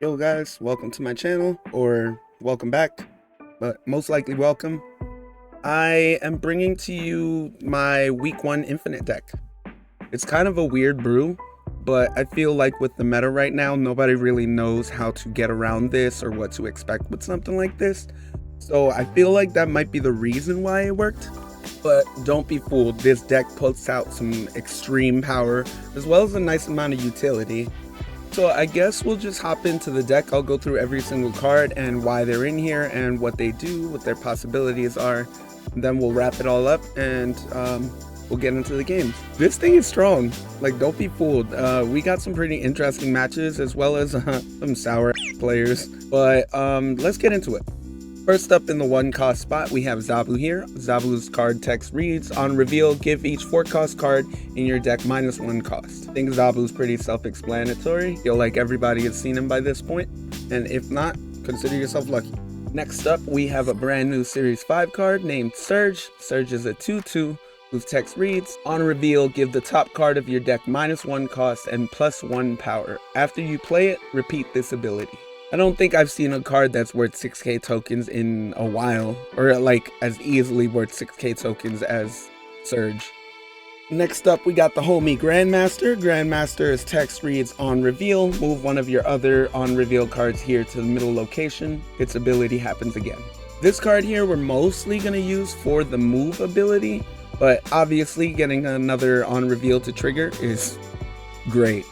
Yo guys, welcome to my channel, or welcome back, but most likely welcome. I am bringing to you my week 1 infinite deck. It's kind of a weird brew, but I feel like with the meta right now, nobody really knows how to get around this or what to expect with something like this. So I feel like that might be the reason why it worked. But don't be fooled, this deck puts out some extreme power as well as a nice amount of utility. So I guess we'll just hop into the deck. I'll go through every single card and why they're in here and what they do, what their possibilities are. And then we'll wrap it all up and we'll get into the games. This thing is strong. Like, don't be fooled. We got some pretty interesting matches as well as some sour players. But let's get into it. First up in the 1-cost spot, we have Zabu here. Zabu's card text reads, on reveal, give each 4-cost card in your deck -1 cost. I think Zabu's pretty self-explanatory. Feel like everybody has seen him by this point, and if not, consider yourself lucky. Next up, we have a brand new Series 5 card named Surge. Surge is a 2/2 whose text reads, on reveal, give the top card of your deck -1 cost and +1 power. After you play it, repeat this ability. I don't think I've seen a card that's worth 6k tokens in a while, or like as easily worth 6k tokens as Surge. Next up, we got the homie Grandmaster. Grandmaster's text reads, on reveal, move one of your other on reveal cards here to the middle location. Its ability happens again. This card here we're mostly going to use for the move ability, but obviously getting another on reveal to trigger is great.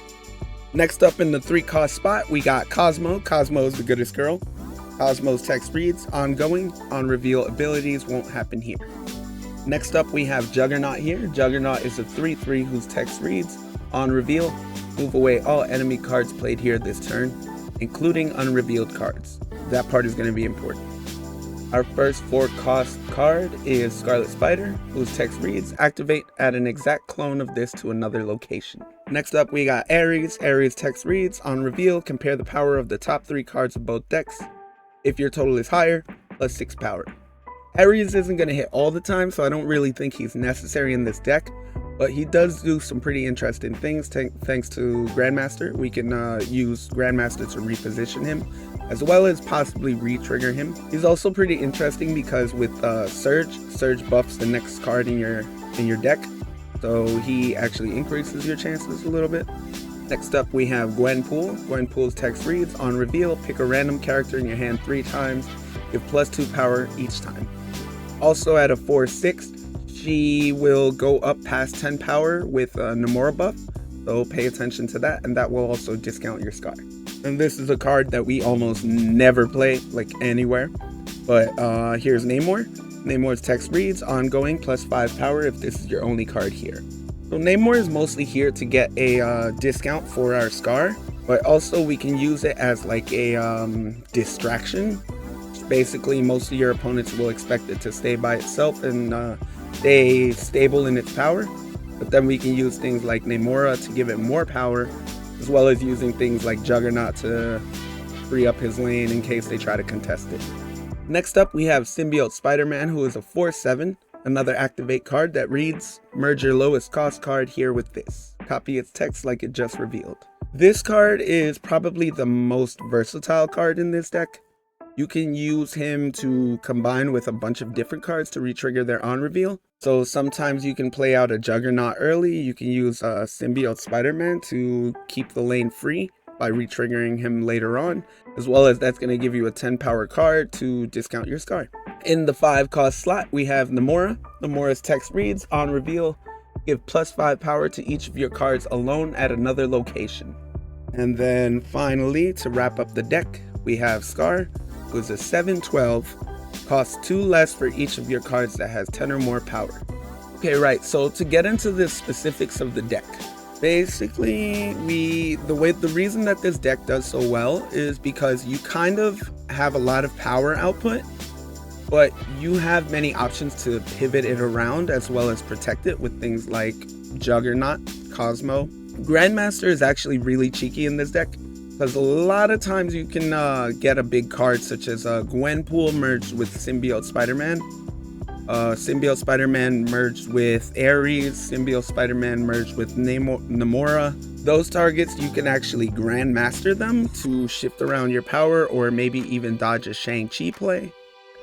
Next up in the 3-cost spot, we got Cosmo. Cosmo is the goodest girl. Cosmo's text reads, ongoing, on reveal abilities won't happen here. Next up, we have Juggernaut here. Juggernaut is a 3/3 whose text reads, on reveal, move away all enemy cards played here this turn, including unrevealed cards. That part is going to be important. Our first 4-cost card is Scarlet Spider, whose text reads, activate, add an exact clone of this to another location. Next up, we got Ares. Ares text reads, on reveal, compare the power of the top 3 cards of both decks. If your total is higher, +6 power. Ares isn't going to hit all the time, so I don't really think he's necessary in this deck, but he does do some pretty interesting things thanks to Grandmaster. We can use Grandmaster to reposition him, as well as possibly re-trigger him. He's also pretty interesting because with Surge buffs the next card in your deck, so he actually increases your chances a little bit. Next up, we have Gwenpool. Gwenpool's text reads, on reveal, pick a random character in your hand 3 times, give +2 power each time. Also at a 4/6, she will go up past 10 power with a NAMORA buff, so pay attention to that, and that will also discount your Scar. And this is a card that we almost never play, like anywhere, but here's Namor. Namor's text reads, ongoing +5 power if this is your only card here. So Namor is mostly here to get a discount for our Scar, but also we can use it as like a distraction. Basically, most of your opponents will expect it to stay by itself and stay stable in its power, but then we can use things like NAMORA to give it more power, as well as using things like Juggernaut to free up his lane in case they try to contest it. Next up, we have Symbiote Spider-Man, who is a 4/7, another activate card that reads, merge your lowest cost card here with this. Copy its text like it just revealed. This card is probably the most versatile card in this deck. You can use him to combine with a bunch of different cards to re-trigger their on-reveal. So sometimes you can play out a Juggernaut early. You can use Symbiote Spider-Man to keep the lane free by re-triggering him later on, as well as that's going to give you a 10 power card to discount your Scar. In the 5-cost slot, we have NAMORA. NAMORA's text reads, on reveal, give +5 power to each of your cards alone at another location. And then finally, to wrap up the deck, we have Scar, who's a 7/12, costs 2 less for each of your cards that has 10 or more power. Okay, right, so to get into the specifics of the deck, basically the reason that this deck does so well is because you kind of have a lot of power output, but you have many options to pivot it around as well as protect it with things like Juggernaut, Cosmo. Grandmaster is actually really cheeky in this deck, because a lot of times you can get a big card such as Gwenpool merged with Symbiote Spider-Man, Symbiote Spider-Man merged with Ares, Symbiote Spider-Man merged with NAMORA, Those targets, you can actually Grandmaster them to shift around your power or maybe even dodge a Shang-Chi play.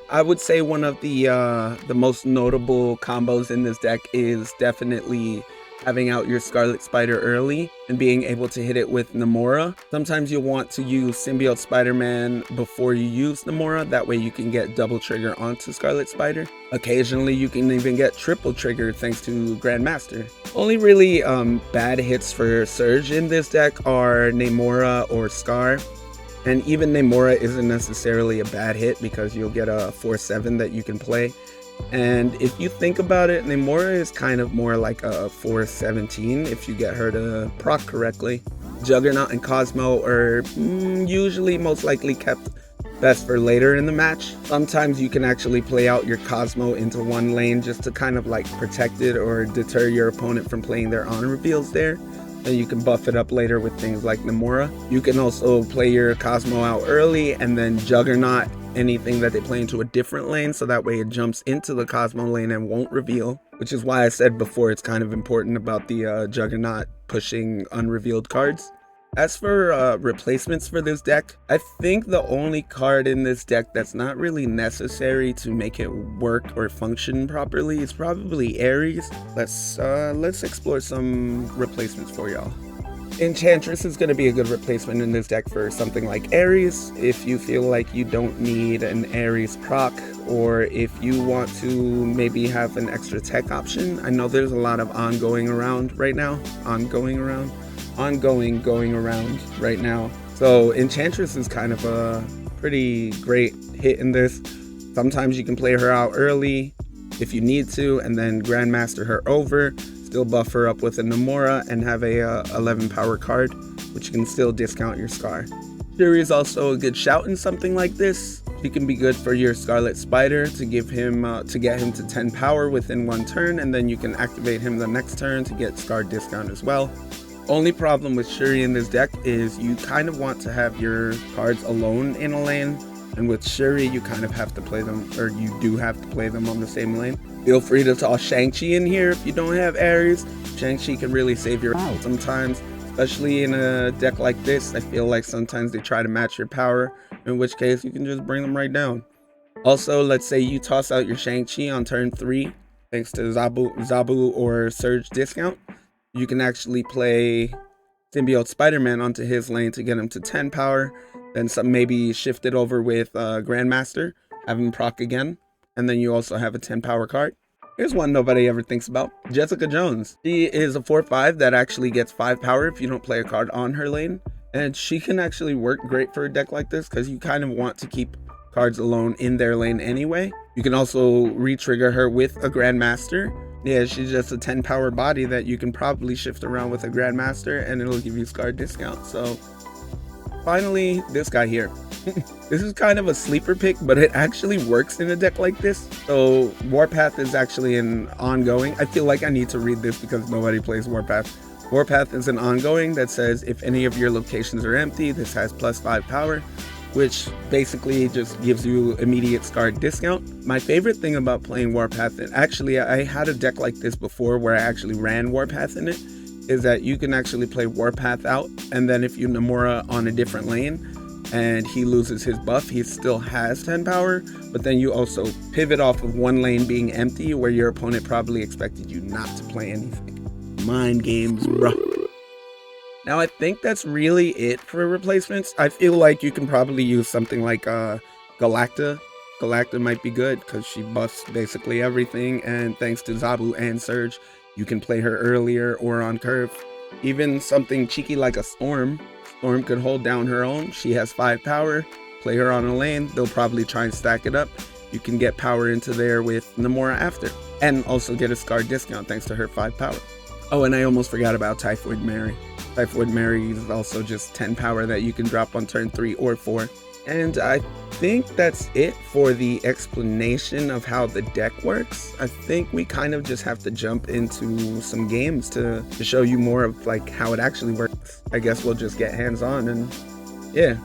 I would say one of the most notable combos in this deck is definitely having out your Scarlet Spider early and being able to hit it with NAMORA. Sometimes you'll want to use Symbiote Spider-Man before you use NAMORA. That way you can get double trigger onto Scarlet Spider. Occasionally you can even get triple trigger thanks to Grandmaster. Only really bad hits for Surge in this deck are NAMORA or SKAAR. And even NAMORA isn't necessarily a bad hit because you'll get a 4/7 that you can play. And if you think about it, NAMORA is kind of more like a 4/17 if you get her to proc correctly. Juggernaut and Cosmo are usually most likely kept best for later in the match. Sometimes you can actually play out your Cosmo into one lane just to kind of like protect it or deter your opponent from playing their honor reveals there. Then you can buff it up later with things like NAMORA. You can also play your Cosmo out early and then Juggernaut anything that they play into a different lane, so that way it jumps into the Cosmo lane and won't reveal, which is why I said before it's kind of important about the Juggernaut pushing unrevealed cards. As for replacements for this deck, I think the only card in this deck that's not really necessary to make it work or function properly is probably Ares. Let's explore some replacements for y'all. Enchantress is going to be a good replacement in this deck for something like Ares. If you feel like you don't need an Ares proc, or if you want to maybe have an extra tech option. I know there's a lot of ongoing around right now. Going around right now. So Enchantress is kind of a pretty great hit in this. Sometimes you can play her out early if you need to, and then Grandmaster her over, still buff her up with a NAMORA, and have a 11 power card, which can still discount your SKAAR. Shuri is also a good shout in something like this. She can be good for your Scarlet Spider to give him to get him to 10 power within one turn, and then you can activate him the next turn to get SKAAR discount as well. Only problem with Shuri in this deck is you kind of want to have your cards alone in a lane, and with Shuri you kind of have to play them, or you do have to play them on the same lane. Feel free to toss Shang-Chi in here if you don't have Ares. Shang-Chi can really save your sometimes, especially in a deck like this. I feel like sometimes they try to match your power, in which case you can just bring them right down. Also, let's say you toss out your Shang-Chi on turn 3 thanks to Zabu or Surge discount. You can actually play Symbiote Spider-Man onto his lane to get him to 10 power, then maybe shift it over with Grandmaster, have him proc again, and then you also have a 10 power card. Here's one nobody ever thinks about, Jessica Jones. She is a 4/5 that actually gets 5 power if you don't play a card on her lane, and she can actually work great for a deck like this because you kind of want to keep cards alone in their lane anyway. You can also re-trigger her with a Grandmaster. Yeah, she's just a 10 power body that you can probably shift around with a Grandmaster and it'll give you SKAAR discount. So finally, this guy here. This is kind of a sleeper pick, but it actually works in a deck like this. So Warpath is actually an ongoing. I feel like I need to read this because nobody plays Warpath. Warpath is an ongoing that says if any of your locations are empty, this has +5 power, which basically just gives you immediate SKAAR discount. My favorite thing about playing Warpath, and actually I had a deck like this before where I actually ran Warpath in it, is that you can actually play Warpath out, and then if you NAMORA on a different lane and he loses his buff, he still has 10 power, but then you also pivot off of one lane being empty where your opponent probably expected you not to play anything. Mind games, bro. Now I think that's really it for replacements. I feel like you can probably use something like Galacta. Galacta might be good because she buffs basically everything, and thanks to Zabu and Surge, you can play her earlier or on curve. Even something cheeky like a Storm. Storm could hold down her own. She has 5 power. Play her on a lane. They'll probably try and stack it up. You can get power into there with NAMORA after, and also get a SKAAR discount thanks to her 5 power. Oh, and I almost forgot about Typhoid Mary. Typhoid Mary is also just 10 power that you can drop on turn 3 or 4. And I think that's it for the explanation of how the deck works. I think we kind of just have to jump into some games to show you more of like how it actually works. I guess we'll just get hands-on and yeah.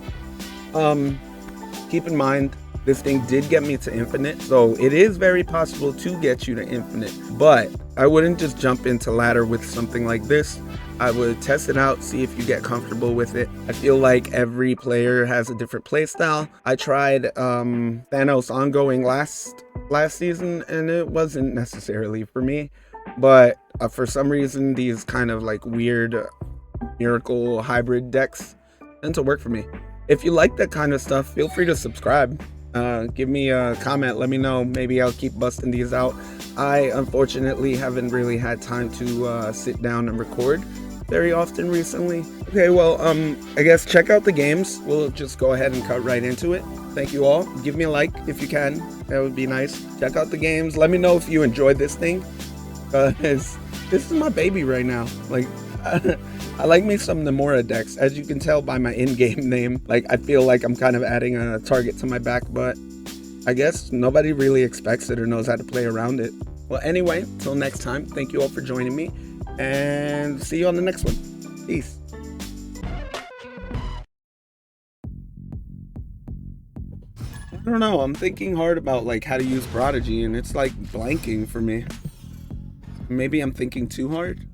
Keep in mind, this thing did get me to infinite, so it is very possible to get you to infinite, but I wouldn't just jump into ladder with something like this. I would test it out, see if you get comfortable with it. I feel like every player has a different play style. I tried Thanos ongoing last season, and it wasn't necessarily for me. But for some reason, these kind of like weird miracle hybrid decks tend to work for me. If you like that kind of stuff, feel free to subscribe. Give me a comment, let me know. Maybe I'll keep busting these out. I unfortunately haven't really had time to sit down and record very often recently. Okay, well, I guess check out the games. We'll just go ahead and cut right into it. Thank you all. Give me a like if you can. That would be nice. Check out the games. Let me know if you enjoyed this thing. This is my baby right now. Like, I like me some NAMORA decks. As you can tell by my in-game name, like I feel like I'm kind of adding a target to my back, but I guess nobody really expects it or knows how to play around it. Well, anyway, till next time, thank you all for joining me, and see you on the next one. Peace. I don't know, I'm thinking hard about like how to use Prodigy, and it's like blanking for me. Maybe I'm thinking too hard.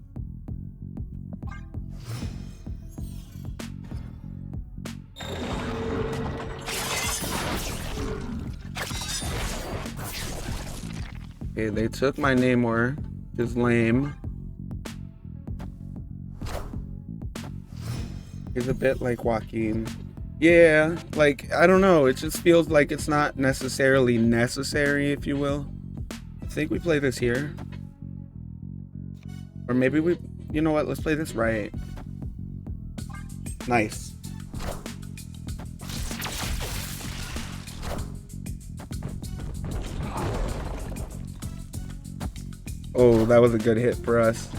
Okay, they took my Namor, which is lame. He's a bit like Joaquin. Yeah, like, I don't know, it just feels like it's not necessarily necessary, if you will. I think we play this here. Or maybe we, you know what, let's play this right. Nice. Oh, that was a good hit for us.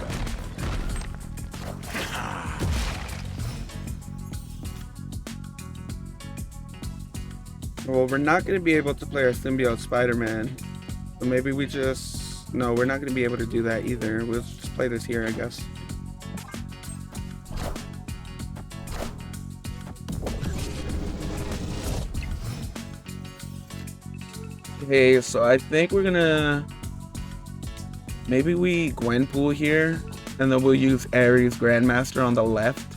Well, we're not going to be able to play our Symbiote Spider-Man. So maybe we just... No, we're not going to be able to do that either. We'll just play this here, I guess. Okay, so I think we're going to... Maybe we Gwenpool here, and then we'll use Ares Grandmaster on the left.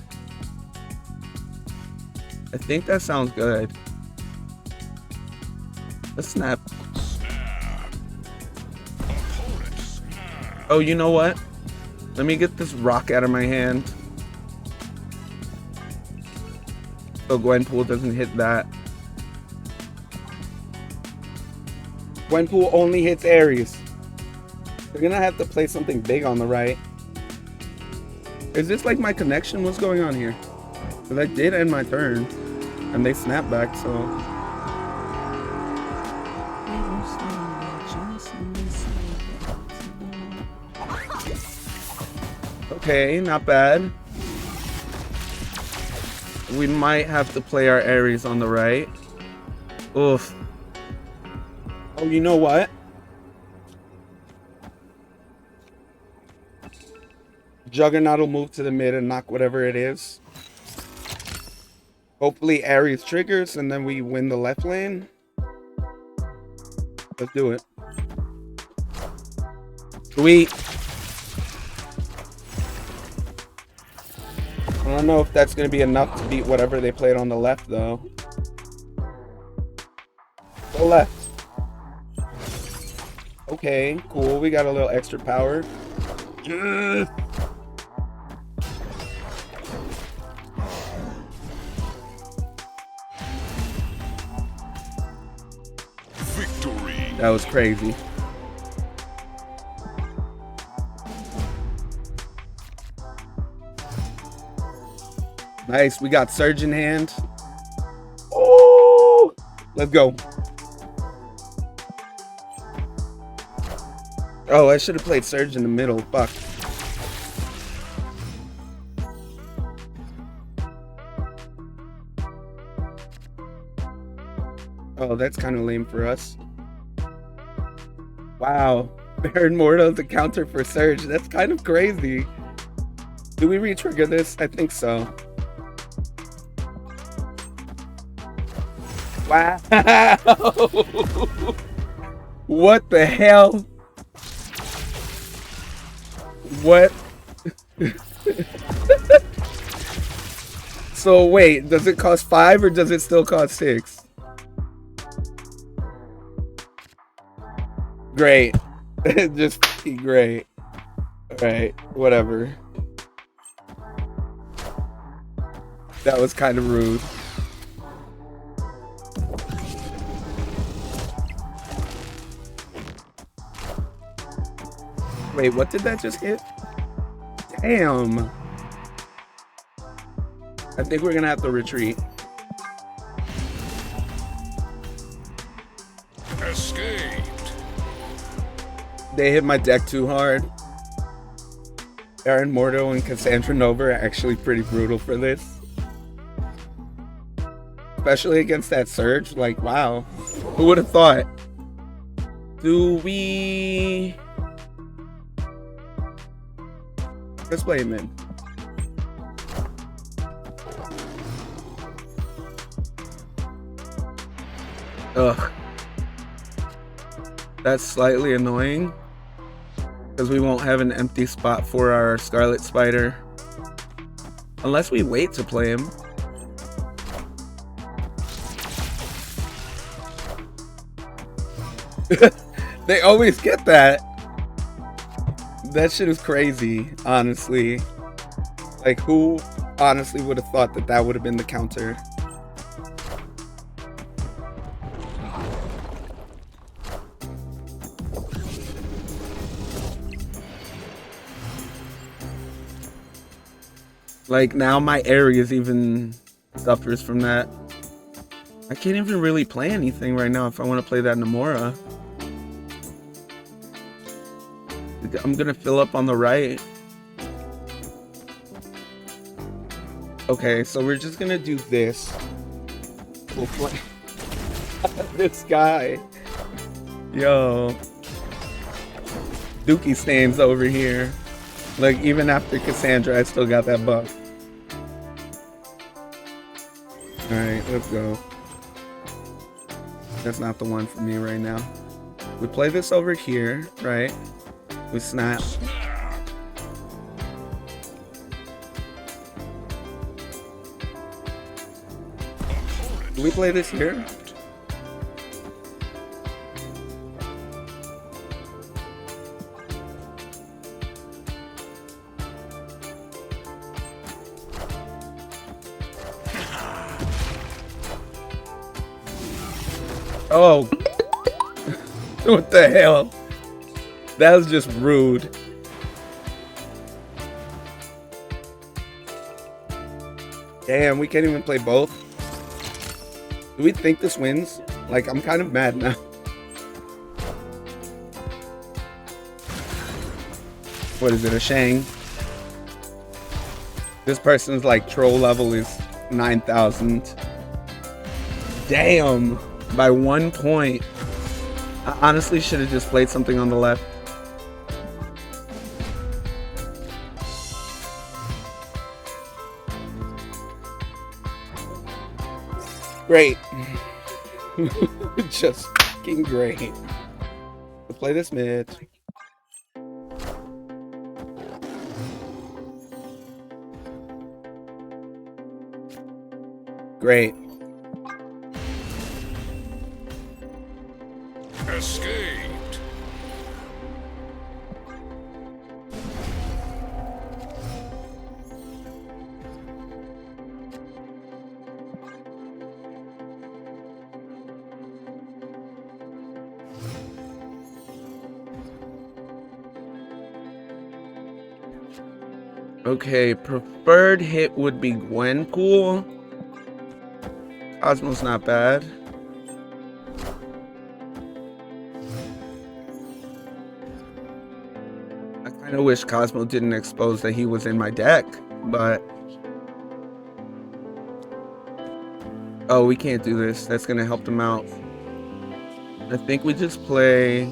I think that sounds good. Let's snap. Oh, you know what? Let me get this rock out of my hand. So Gwenpool doesn't hit that. Gwenpool only hits Ares. They're gonna have to play something big on the right. Is this like my connection? What's going on here? Because I did end my turn, and they snapped back, so... Okay, not bad. We might have to play our Ares on the right. Oof. Oh, you know what? Juggernaut will move to the mid and knock whatever it is. Hopefully Ares triggers and then we win the left lane. Let's do it. Sweet. I don't know if that's going to be enough to beat whatever they played on the left, though. Go left. Okay, cool. We got a little extra power. Victory. That was crazy. Nice, we got Surge in hand. Oh, let's go. Oh, I should have played Surge in the middle. Fuck. Oh, that's kind of lame for us. Wow. Baron Mordo's a counter for Surge. That's kind of crazy. Do we re-trigger this? I think so. Wow. What the hell? What? So wait, does it cost 5 or does it still cost 6? Great. Just be great. Alright, whatever. That was kind of rude. Wait, what did that just hit? Damn. I think we're gonna have to retreat. Escaped. They hit my deck too hard. Aaron Mordo and Cassandra Nova are actually pretty brutal for this. Especially against that Surge. Like, wow. Who would have thought? Do we... Let's play him in. Ugh. That's slightly annoying. Because we won't have an empty spot for our Scarlet Spider. Unless we wait to play him. They always get that. That shit is crazy, honestly. Like, who honestly would have thought that that would have been the counter? Like, now my Aries even suffers from that. I can't even really play anything right now if I want to play that NAMORA. I'm gonna fill up on the right. Okay, so we're just gonna do this. We'll play this guy. Yo. Dookie stains over here. Like, even after Cassandra, I still got that buff. Alright, let's go. That's not the one for me right now. We play this over here, right? We snap. Do we play this here? Oh. What the hell? That was just rude. Damn, we can't even play both. Do we think this wins? Like, I'm kind of mad now. What is it, a Shang? This person's like troll level is 9,000. Damn, by 1 point. I honestly should have just played something on the left. Great. Just fucking great. Let's play this mid. Great. Escaped. Okay, preferred hit would be Gwenpool. Cosmo's not bad. I kind of wish Cosmo didn't expose that he was in my deck, but... Oh, we can't do this. That's gonna help them out. I think we just play...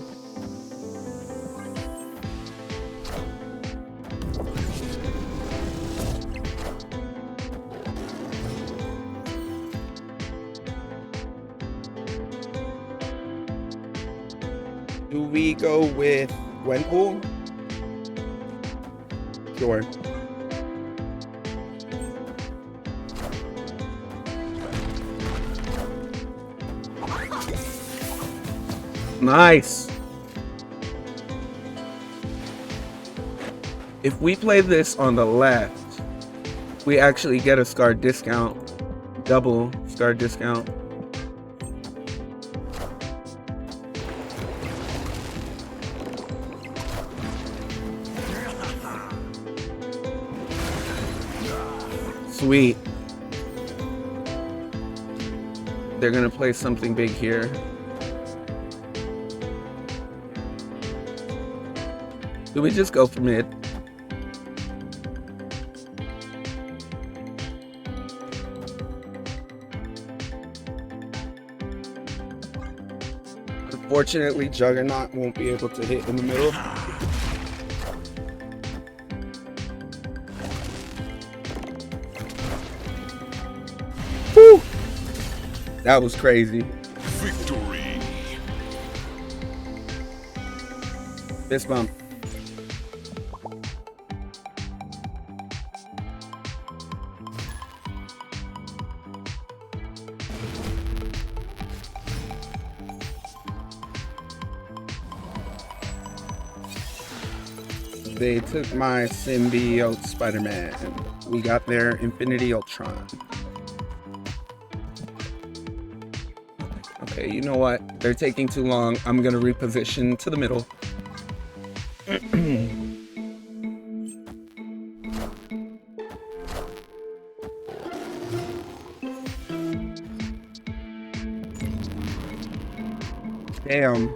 Do we go with Gwenpool? Sure. Nice. If we play this on the left, we actually get a SKAAR discount. Double SKAAR discount. Sweet. They're gonna play something big here. Do we just go for mid? Unfortunately, Juggernaut won't be able to hit in the middle. Woo! That was crazy. Victory. Fist bump. They took my Symbiote Spider-Man. We got their Infinity Ultron. Okay, you know what? They're taking too long. I'm gonna reposition to the middle. Damn.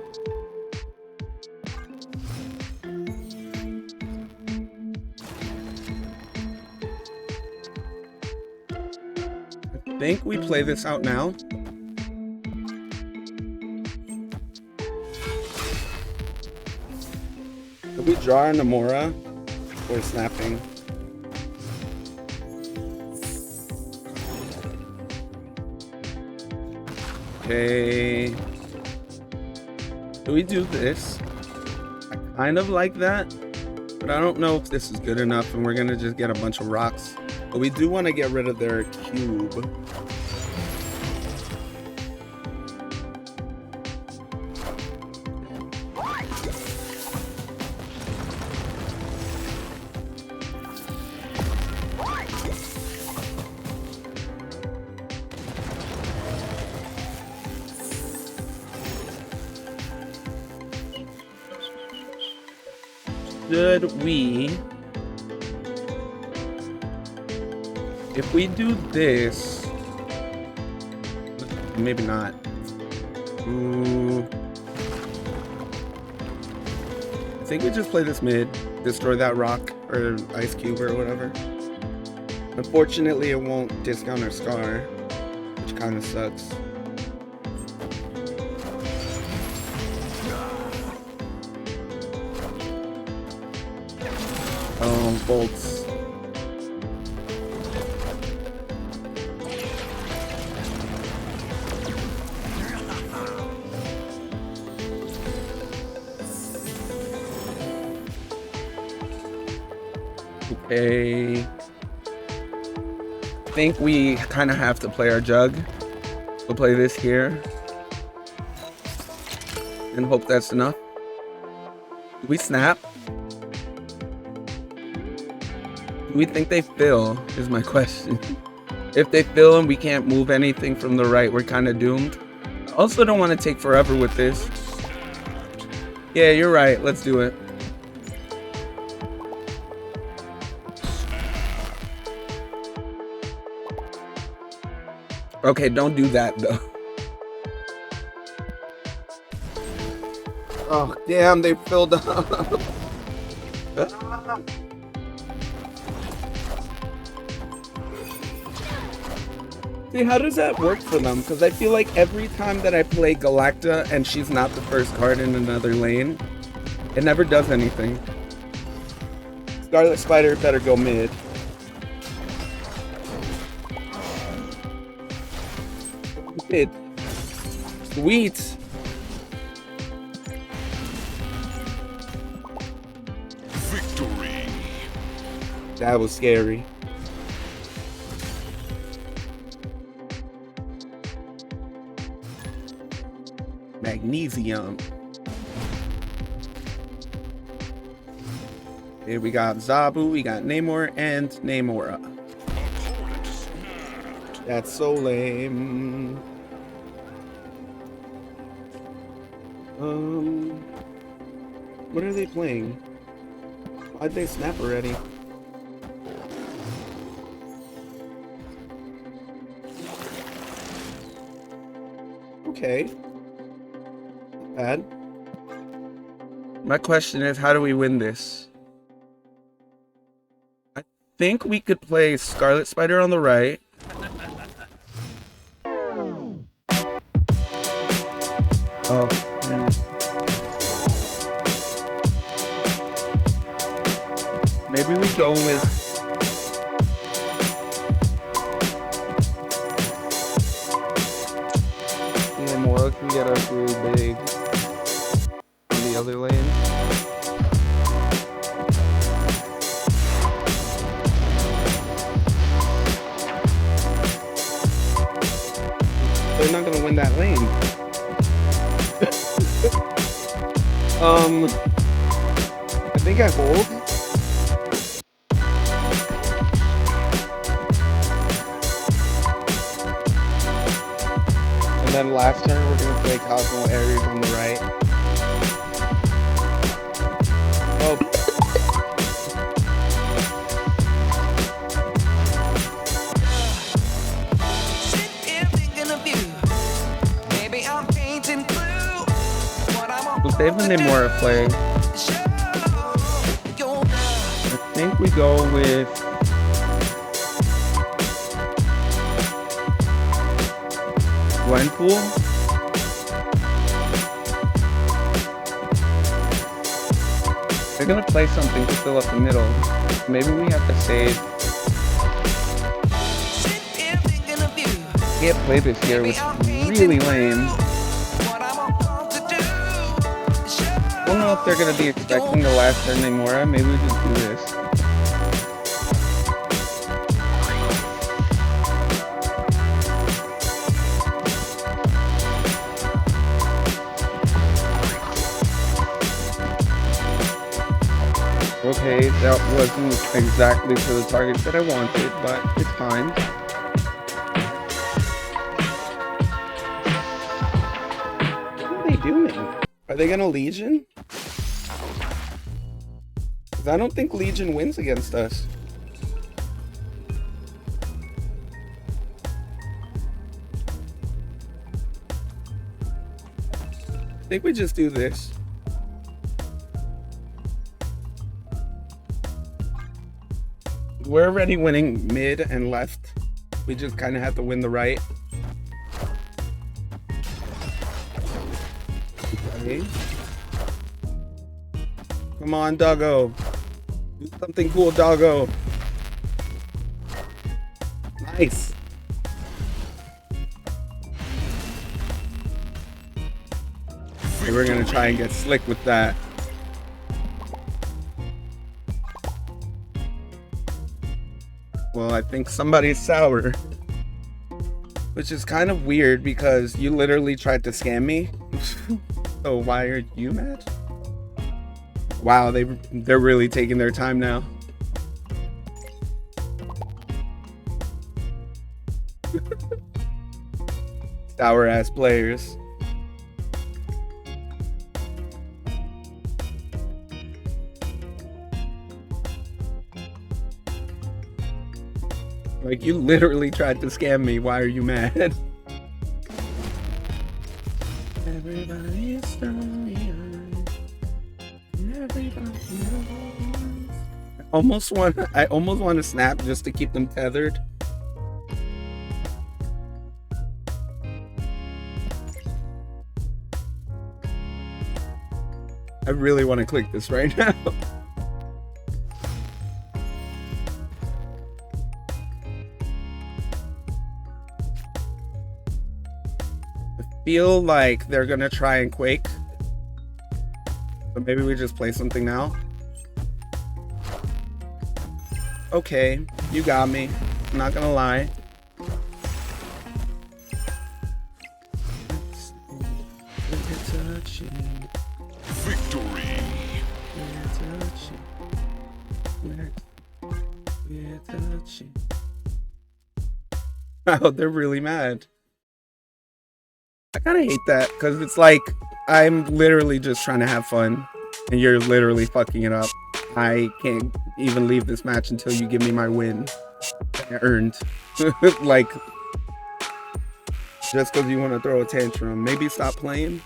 I think we play this out now. If we draw a NAMORA, we're snapping. Okay. Do we do this? I kind of like that, but I don't know if this is good enough, and we're gonna just get a bunch of rocks. But we do want to get rid of their cube. Should we, if we do this, maybe not. I think we just play this mid, destroy that rock or ice cube or whatever. Unfortunately, it won't discount our SKAAR, which kind of sucks. Bolts. Okay. I think we kind of have to play our jug. We'll play this here and hope that's enough. Do we snap? Do we think they fill is my question. If they fill and we can't move anything from the right, we're kind of doomed. I also don't want to take forever with this. Yeah, you're right. Let's do it. Okay, don't do that though. Oh, damn, they filled up. See, how does that work for them? Because I feel like every time that I play Galacta and she's not the first card in another lane, it never does anything. Scarlet Spider better go mid. Mid. Sweet. Victory. That was scary. Magnesium. Here we got Zabu, we got Namor and Namora. That's so lame. What are they playing? Why'd they snap already? Okay. Not bad. My question is, how do we win this? I think we could play Scarlet Spider on the right. Oh, man. Maybe we go with Namora can get us really big in the other lane. They're not gonna win that lane. I think I hold. And then last turn we're gonna play Cosmo Ares on the right. Oh. We'll save the Namora play. I think we go with Gwenpool. They're gonna play something to fill up the middle. Maybe we have to save. Can't play this here, which is really lame. I don't know if they're gonna be expecting the last turn Namora. Maybe we just do this. Okay, that wasn't exactly to the target that I wanted, but it's fine. What are they doing? Are they gonna Legion? Because I don't think Legion wins against us. I think we just do this. We're already winning mid and left. We just kind of have to win the right. Okay. Come on, doggo. Do something cool, doggo. Nice. Okay, we're gonna try and get slick with that. Well, I think somebody's sour. Which is kind of weird because you literally tried to scam me. So why are you mad? Wow, they're really taking their time now. Sour ass players. Like, you literally tried to scam me. Why are you mad? Everybody's starting. Everybody knows. I almost want to snap just to keep them tethered. I really want to click this right now. Feel like they're gonna try and quake, but maybe we just play something now. Okay, you got me. I'm not gonna lie. touching. Victory. We're touching. We're touching. Oh, they're really mad. I kind of hate that because it's like I'm literally just trying to have fun and you're literally fucking it up. I can't even leave this match until you give me my win that I earned. Like, just because you want to throw a tantrum. Maybe stop playing.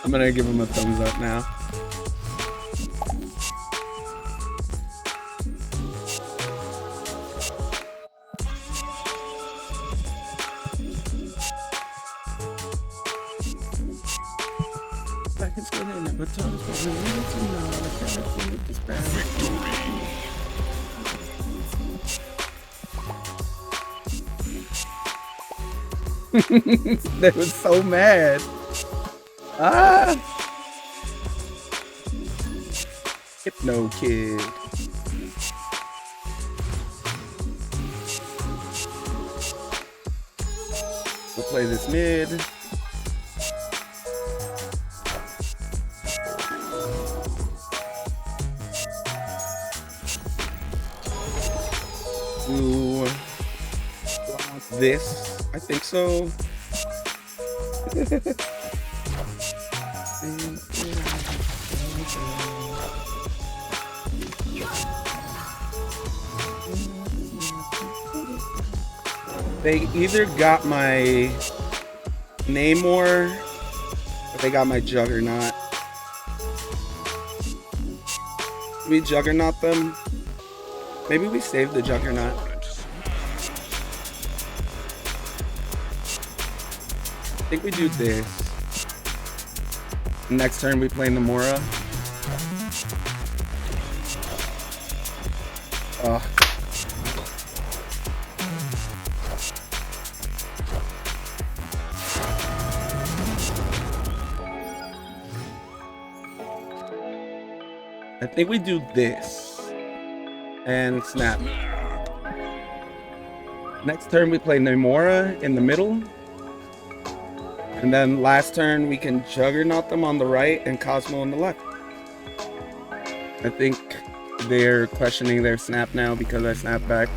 I'm gonna give him a thumbs up now. Back in school, they never told us what we needed to know. I can't believe this bad. They were so mad. Ah! Hypno Kid. We'll play this mid. Do I want this? I think so. They either got my Namor or they got my Juggernaut. We Juggernaut them. Maybe we save the Juggernaut. I think we do this. Next turn we play NAMORA. I think we do this and snap. Next turn we play NAMORA in the middle. And then last turn we can Juggernaut them on the right and Cosmo on the left. I think they're questioning their snap now because I snapped back.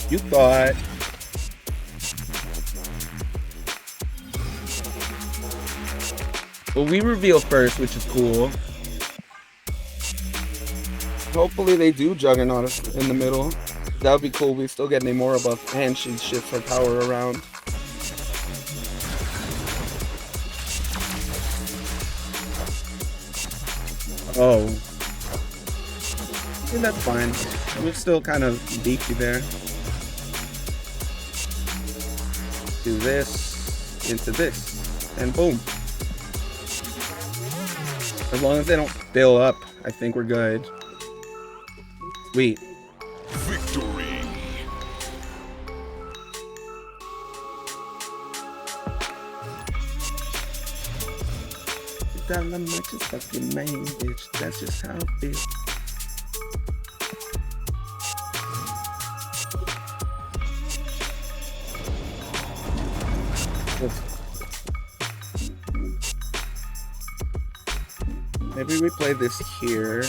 You thought. Well, we reveal first, which is cool. Hopefully they do Juggernaut us in the middle. That would be cool. We still get NAMORA buff and she shifts her power around. Oh. Yeah, that's fine. We're still kind of beefy there. Do this into this, and boom. As long as they don't fill up, I think we're good. Sweet. Victory. That much is fucking main, bitch. That's just how it feels. Maybe we play this here.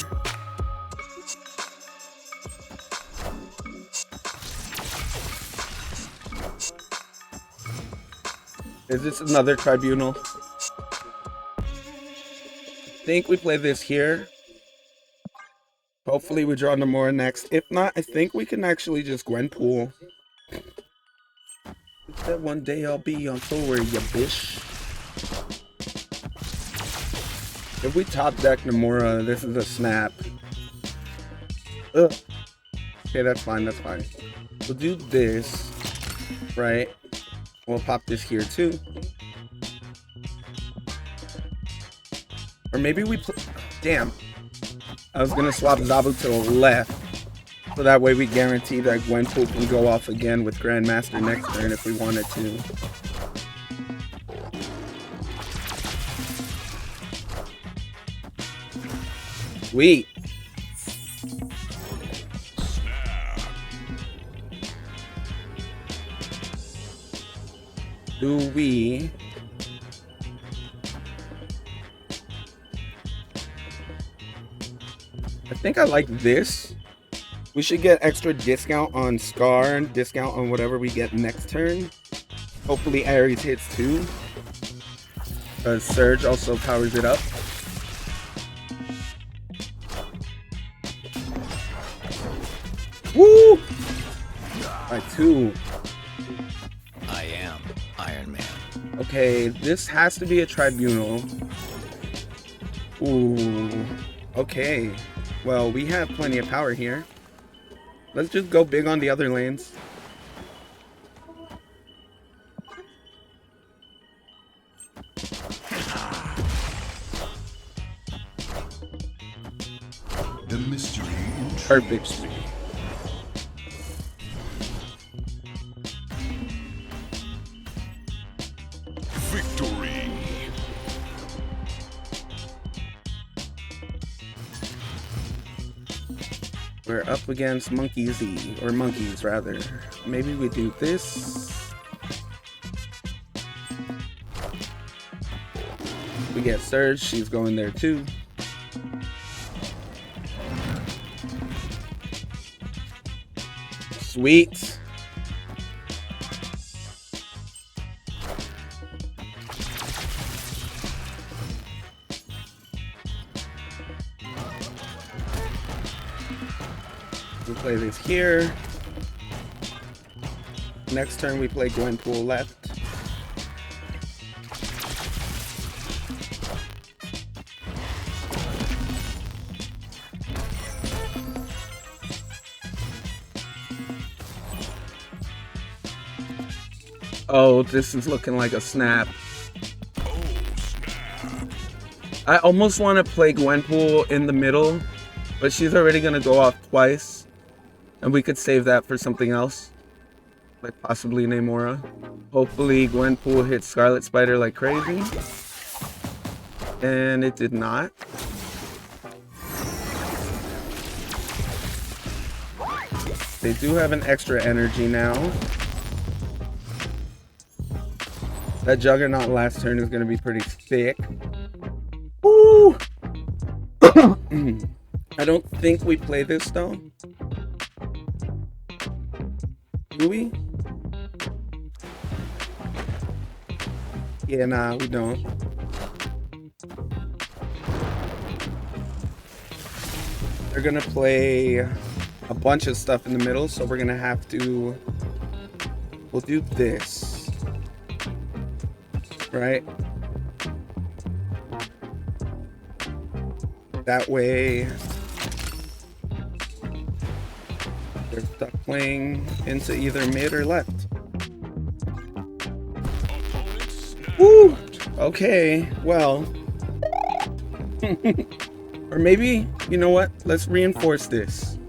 Is this another tribunal? I think we play this here. Hopefully we draw NAMORA next. If not, I think we can actually just Gwenpool. That one day I'll be on tour, you bitch. If we top deck NAMORA, this is a snap. Ugh. Okay, that's fine, that's fine. We'll do this, right? We'll pop this here too. Or maybe we damn. I was gonna swap Zabu to the left. So that way we guarantee that Gwenpool can go off again with Grandmaster next turn if we wanted to. Sweet. Do we... I think I like this. We should get extra discount on SKAAR and discount on whatever we get next turn. Hopefully Ares hits too. Because Surge also powers it up. Woo! By 2. I am Iron Man. Okay, this has to be a tribunal. Ooh. Okay. Well, we have plenty of power here. Let's just go big on the other lanes. The mystery intrigues Perfect. me. Victory. We're up against Monkey Z, or monkeys rather. Maybe we do this. We get Surge, she's going there too. Sweet. We play this here. Next turn we play Gwenpool left. Oh, this is looking like a snap. I almost want to play Gwenpool in the middle, but she's already going to go off twice. And we could save that for something else. Like possibly NAMORA. Hopefully Gwenpool hits Scarlet Spider like crazy. And it did not. They do have an extra energy now. That Juggernaut last turn is going to be pretty thick. Woo! I don't think we play this though. Do we? Yeah, nah, we don't. They're gonna play a bunch of stuff in the middle, so we're gonna have to... We'll do this. Right? That way... They're stuck playing into either mid or left. Woo! Okay, well. Or maybe, you know what? Let's reinforce this.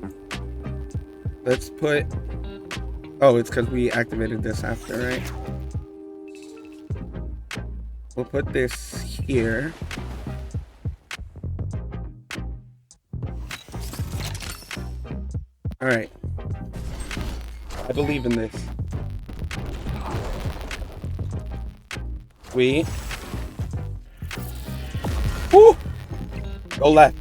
Let's put... Oh, it's because we activated this after, right? We'll put this here. Alright. I believe in this. We. Woo! Go left.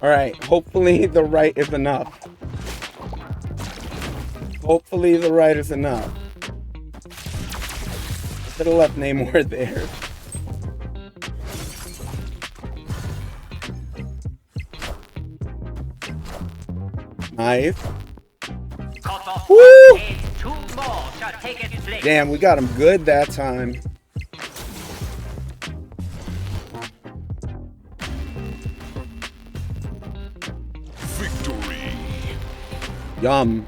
Alright, hopefully the right is enough. Hopefully the right is enough. Should have left NAMORA there. Nice. Woo! Damn, we got him good that time. Victory. Yum.